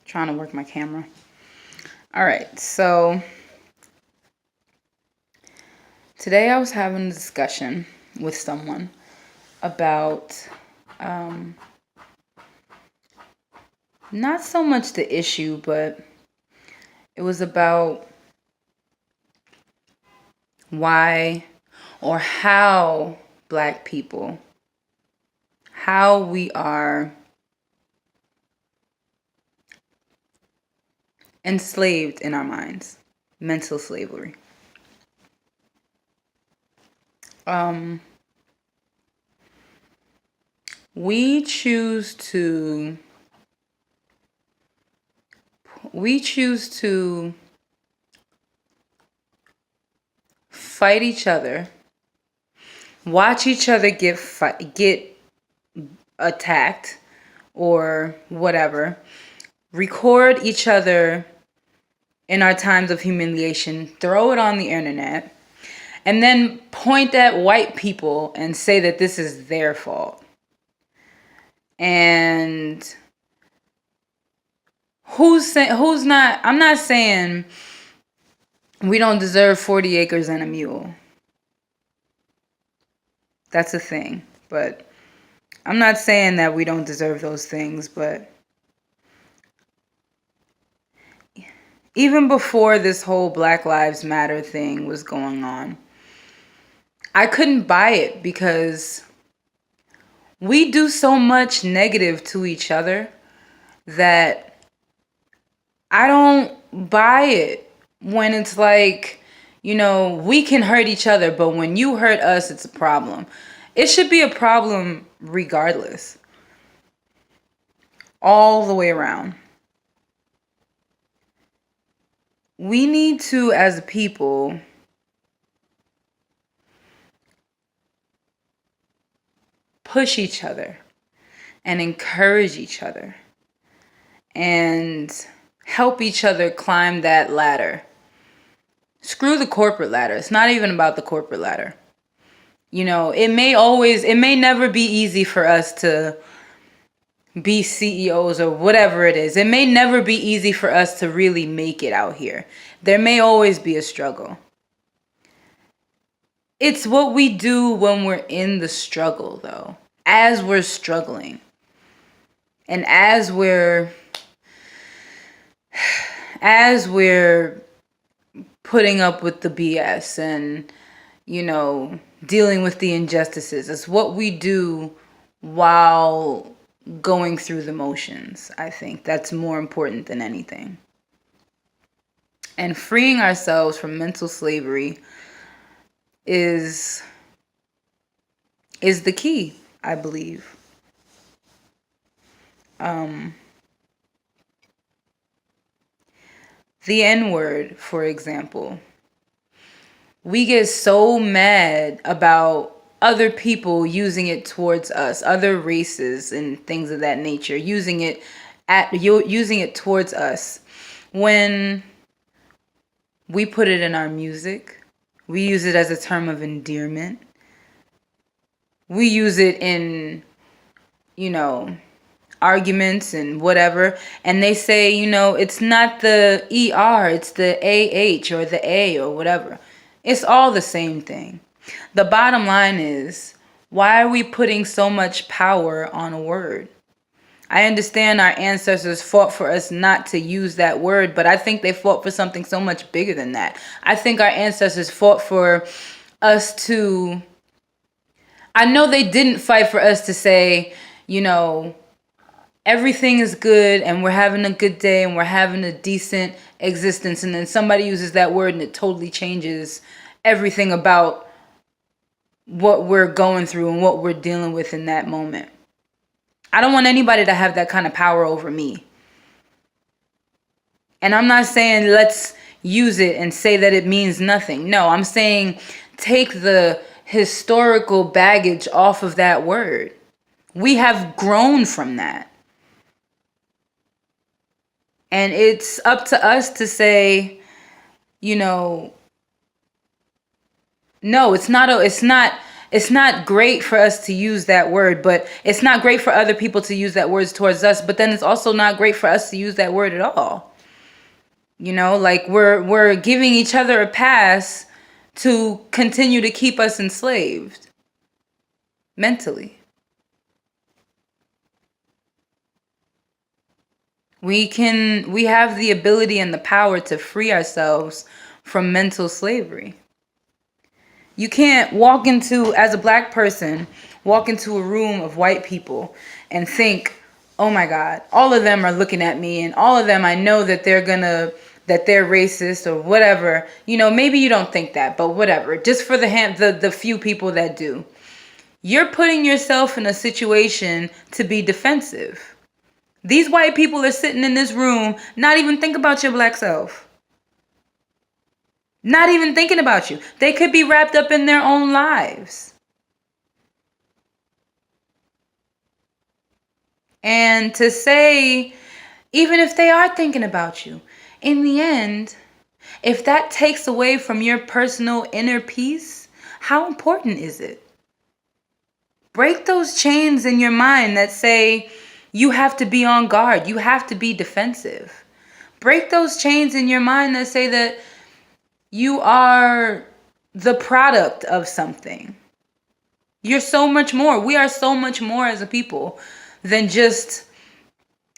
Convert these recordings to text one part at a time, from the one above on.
Trying to work my camera. All right, so today I was having a discussion with someone about not so much the issue, but it was about why or how Black people, how we are enslaved in our minds, mental slavery. We choose to fight each other, watch each other get attacked or whatever, record each other in our times of humiliation, throw it on the internet, and then point at white people and say that this is their fault. And I'm not saying we don't deserve 40 acres and a mule. That's a thing. But I'm not saying that we don't deserve those things, but even before this whole Black Lives Matter thing was going on, I couldn't buy it because we do so much negative to each other that I don't buy it when it's like, we can hurt each other, but when you hurt us, it's a problem. It should be a problem regardless. All the way around. We need to, as a people, push each other and encourage each other and help each other climb that ladder. Screw the corporate ladder. It's not even about the corporate ladder. It may never be easy for us to be CEOs or whatever it is. It may never be easy for us to really make it out here. There may always be a struggle. It's what we do when we're in the struggle, though. As we're struggling. And as we're putting up with the BS and, dealing with the injustices. It's what we do while going through the motions. I think that's more important than anything. And freeing ourselves from mental slavery is the key, I believe. The N-word, for example. We get so mad about other people using it towards us, other races and things of that nature, using it towards us. When we put it in our music, we use it as a term of endearment. We use it in, arguments and whatever, and they say, it's not the ER, it's the AH or the A or whatever. It's all the same thing. The bottom line is, why are we putting so much power on a word? I understand our ancestors fought for us not to use that word, but I think they fought for something so much bigger than that. I think our ancestors fought for us to... I know they didn't fight for us to say, everything is good and we're having a good day and we're having a decent existence, and then somebody uses that word and it totally changes everything about what we're going through and what we're dealing with in that moment. I don't want anybody to have that kind of power over me. And I'm not saying let's use it and say that it means nothing. No, I'm saying take the historical baggage off of that word. We have grown from that. And it's up to us to say, no, it's not It's not great for us to use that word, but it's not great for other people to use that word towards us, but then it's also not great for us to use that word at all. You know, like we're giving each other a pass to continue to keep us enslaved mentally. We have the ability and the power to free ourselves from mental slavery. You can't as a black person, walk into a room of white people and think, oh my God, all of them are looking at me and all of them, I know that that they're racist or whatever. You know, maybe you don't think that, but whatever. Just for the few people that do. You're putting yourself in a situation to be defensive. These white people are sitting in this room, not even think about your black self. Not even thinking about you. They could be wrapped up in their own lives. And to say, even if they are thinking about you, in the end, if that takes away from your personal inner peace, how important is it? Break those chains in your mind that say you have to be on guard, you have to be defensive. Break those chains in your mind that say that you are the product of something. You're so much more. We are so much more as a people than just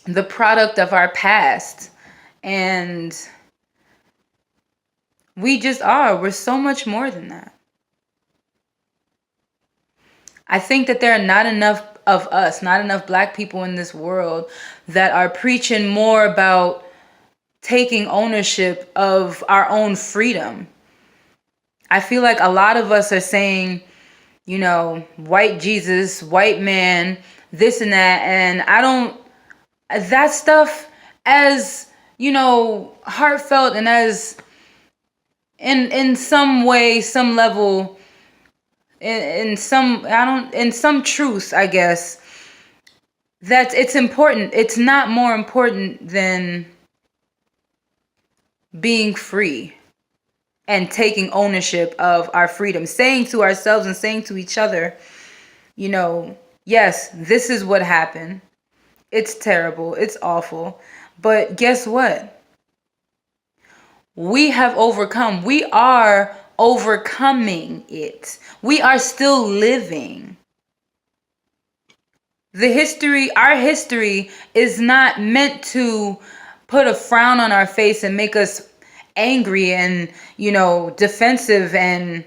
the product of our past. And we just are. We're so much more than that. I think that there are not enough of us, not enough black people in this world that are preaching more about taking ownership of our own freedom. I feel like a lot of us are saying, you know, white Jesus, white man, this and that. And that stuff, as, you know, heartfelt and as in some way, some level, in some truth, I guess, that it's important. It's not more important than being free and taking ownership of our freedom, saying to ourselves and saying to each other, you know, yes, this is what happened. It's terrible. It's awful. But guess what? We have overcome. We are overcoming it. We are still living. Our history is not meant to put a frown on our face and make us angry and, you know, defensive and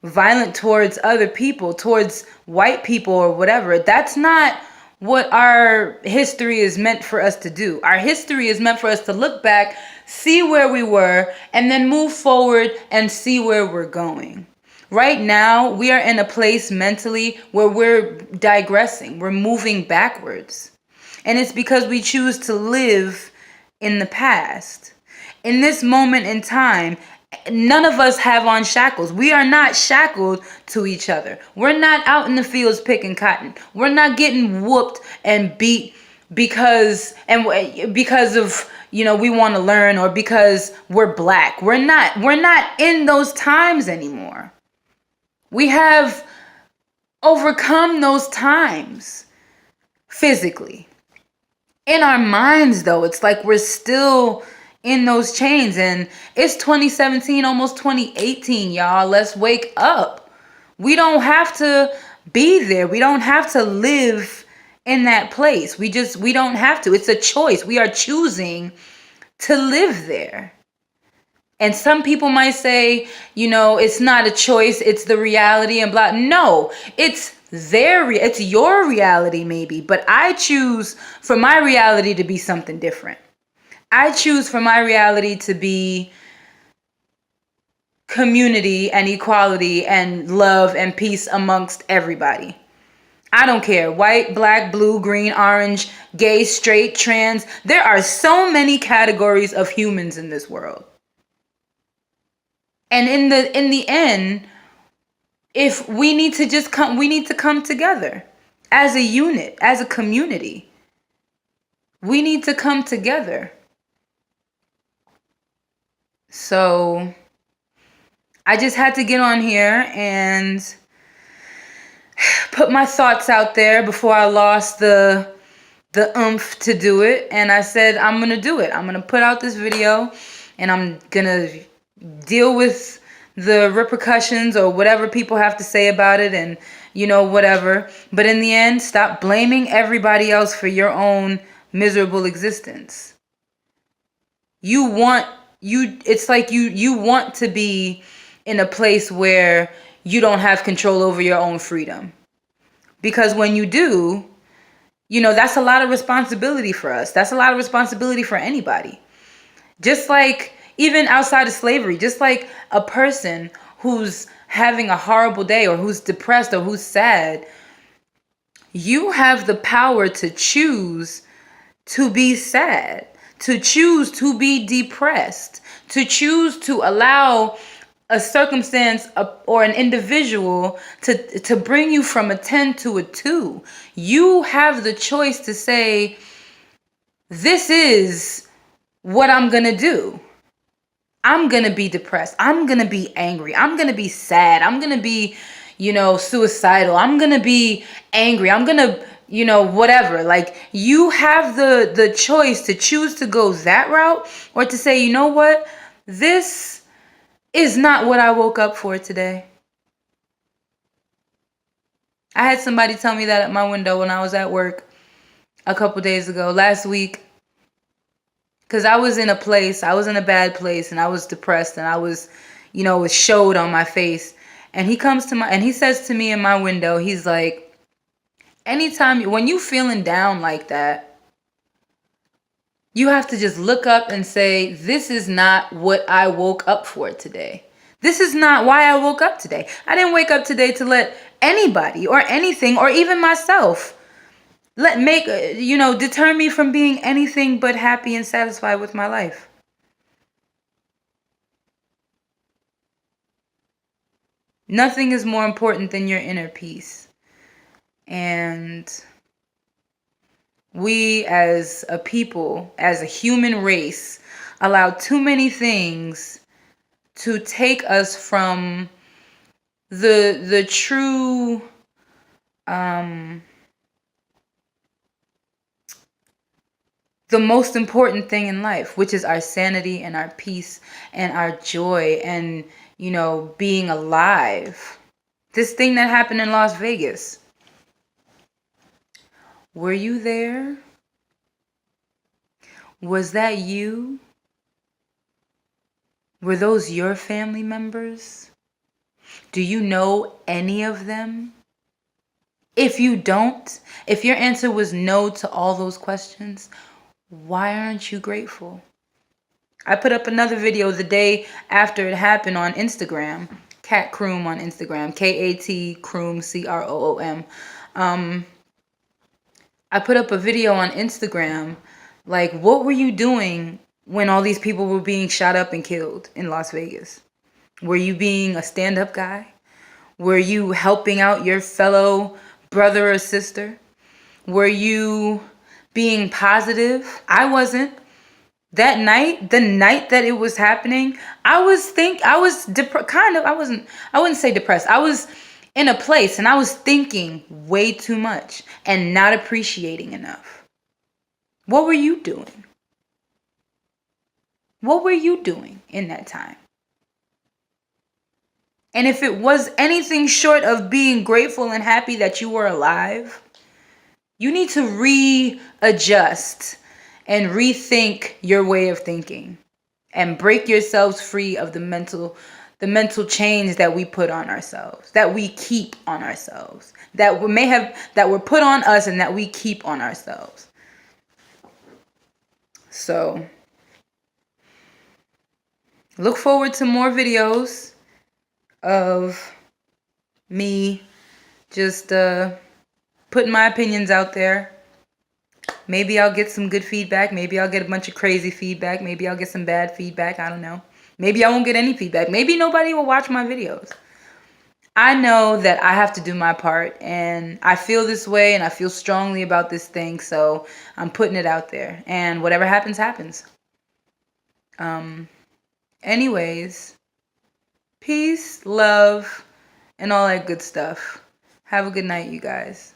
violent towards other people, towards white people or whatever. That's not what our history is meant for us to do. Our history is meant for us to look back, see where we were, and then move forward and see where we're going. Right now, we are in a place mentally where we're digressing. We're moving backwards. And it's because we choose to live in the past. In this moment in time, none of us have on shackles. We are not shackled to each other. We're not out in the fields picking cotton. We're not getting whooped and beat because of, you know, we want to learn or because we're black. We're not in those times anymore. We have overcome those times physically. In our minds, though, it's like we're still in those chains. And it's 2017, almost 2018, y'all. Let's wake up. We don't have to be there. We don't have to live in that place. We don't have to. It's a choice. We are choosing to live there. And some people might say, you know, it's not a choice, it's the reality and blah. No, it's your reality maybe, but I choose for my reality to be something different. I choose for my reality to be community and equality and love and peace amongst everybody. I don't care. White, black, blue, green, orange, gay, straight, trans. There are so many categories of humans in this world. And in the end, if we need to come together as a unit, as a community. We need to come together. So I just had to get on here and put my thoughts out there before I lost the oomph to do it, and I said I'm gonna do it. I'm gonna put out this video, and I'm gonna deal with the repercussions or whatever people have to say about it, and whatever. But in the end, stop blaming everybody else for your own miserable existence. It's like you want to be in a place where you don't have control over your own freedom, because when you do, that's a lot of responsibility for us. That's a lot of responsibility for anybody. Just like even outside of slavery, just like a person who's having a horrible day or who's depressed or who's sad, you have the power to choose to be sad, to choose to be depressed, to choose to allow a circumstance or an individual to bring you from a 10 to a 2. You have the choice to say, this is what I'm going to do. I'm going to be depressed. I'm going to be angry. I'm going to be sad. I'm going to be, suicidal. I'm going to be angry. I'm going to, whatever. Like, you have the choice to choose to go that route, or to say, you know what? This is not what I woke up for today. I had somebody tell me that at my window when I was at work a couple days ago, last week. Because I was in a bad place, and I was depressed, and I was, it showed on my face. And he says to me in my window, he's like, when you feeling down like that, you have to just look up and say, this is not what I woke up for today. This is not why I woke up today. I didn't wake up today to let anybody or anything or even myself deter me from being anything but happy and satisfied with my life. Nothing is more important than your inner peace. And we as a people, as a human race, allow too many things to take us from the true the most important thing in life, which is our sanity and our peace and our joy and being alive. This thing that happened in Las Vegas, were you there? Was that you? Were those your family members? Do you know any of them? If you don't, if your answer was no to all those questions, why aren't you grateful? I put up another video the day after it happened on Instagram, Cat Croom on Instagram, K-A-T Croom, C-R-O-O-M. I put up a video on Instagram, like, what were you doing when all these people were being shot up and killed in Las Vegas? Were you being a stand-up guy? Were you helping out your fellow brother or sister? Were you being positive? I wasn't. That night, the night that it was happening, I wouldn't say depressed. I was in a place and I was thinking way too much and not appreciating enough. What were you doing? What were you doing in that time? And if it was anything short of being grateful and happy that you were alive, you need to readjust and rethink your way of thinking and break yourselves free of the mental chains that we put on ourselves, that we keep on ourselves, that were put on us and that we keep on ourselves. So look forward to more videos of me just putting my opinions out there. Maybe I'll get some good feedback. Maybe I'll get a bunch of crazy feedback. Maybe I'll get some bad feedback. I don't know. Maybe I won't get any feedback. Maybe nobody will watch my videos. I know that I have to do my part, and I feel this way, and I feel strongly about this thing, so I'm putting it out there. And whatever happens, happens. Anyways, peace, love, and all that good stuff. Have a good night, you guys.